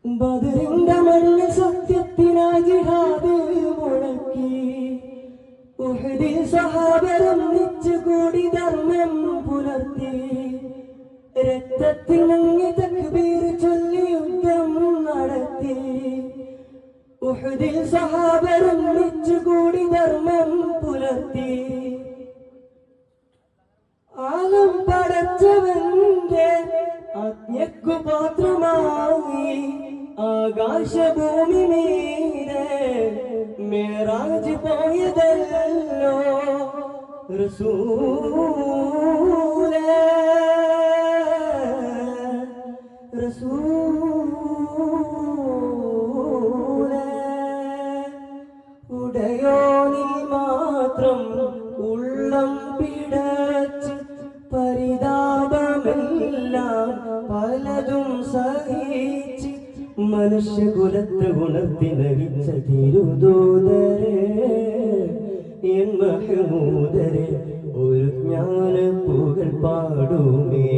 ബദറിന്റെ മണ്ണിൽ സത്യത്തിനായി ജിഹാദ് മുഴക്കി. ഉഹദിൽ സഹാബരും ഒന്നിച്ചുകൂടി ധർമ്മം പുലർത്തി. രക്തത്തിൽ മുങ്ങി തക്ബീർ ചൊല്ലി യുദ്ധം നടത്തി. ഉഹദിൽ സഹാബരും ഒന്നിച്ചുകൂടി ധർമ്മം പുലർത്തി. ആലം പടച്ചവന്റെ ആജ്ഞയ്ക്കു പാത്രമായി ആകാശഭൂമി മീതെ മേറാജ് പോയതല്ലോ റസൂലേ റസൂലേ. ഉടയോനിൽ മാത്രം ഉള്ളം പിടച്ച് പരിതാപമെല്ലാം പലതും സഹിച്ച് മനുഷ്യകുലത്തെ ഉണർത്തി നയിച്ച തിരുദൂതരെ എൻ മഹമൂദരെ ഒരു ജ്ഞാന പുകൾ പാടുമേ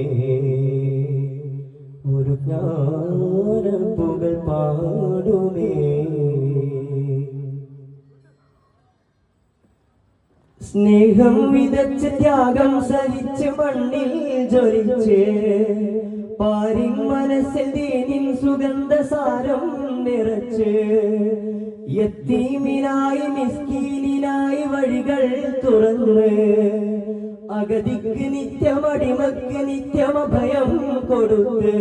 ഒരു ജ്ഞാന പുകൾ പാടുമേ. സ്നേഹം വിതച്ച് ത്യാഗം സഹിച്ച് മണ്ണിൽ ജ്വലിച്ച് പാരിൻ മനസ്സിൽ ദീനിൻ സുഗന്ധസാരം നിറച്ച് യത്തീമിനായി മിസ്കീനിനായി വഴികൾ തുറന്ന് അഗതിക്ക് നിത്യമടിമക്ക് നിത്യമഭയം കൊടുത്ത്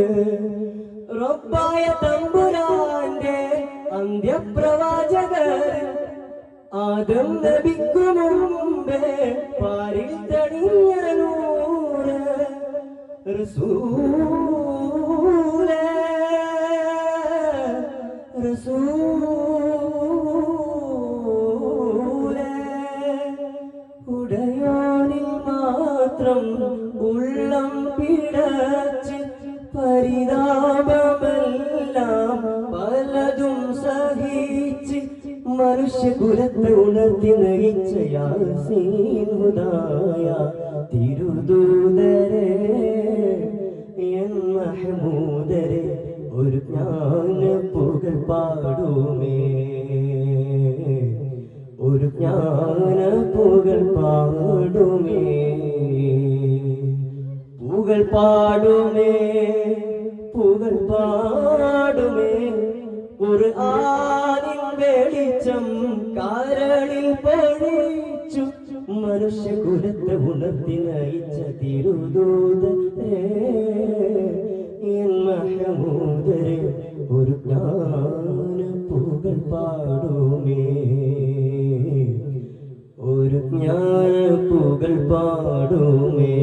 റബ്ബായ തമ്പുരാന്റെ അന്ത്യപ്രവാചകർ ആദം നബിക്കു മുമ്പേ പാരിൽ തണിഞ്ഞ നൂറ് റസൂലേ റസൂലേ. ഉടയോനിൽ മാത്രം ഉള്ളം പിടച്ച് പരിതാപമെല്ലാം പലതും സഹിച്ച് മനുഷ്യകുലത്തെ ഉണർത്തി നയിച്ച യാസീൻ ഹുദായ തിരുദൂതരെ എൻ മഹമൂദരെ ഒരു ജ്ഞാന പുകൾ പാടുമേ ഒരു ജ്ഞാന പുകൾ പാടുമേ പുകൾ പാടുമേ പുകൾ പാടുമേ. ഖുർആനിൻ വെളിച്ചം കാരണിൽ പൊഴിച്ചു മനുഷ്യകുലത്തെ ഉണർത്തി നയിച്ച തിരുദൂതരെ എൻ മഹമൂദരെ ഒരു ജ്ഞാന പുകൾ പാടുമേ ഒരു ജ്ഞാന പുകൾ പാടുമേ.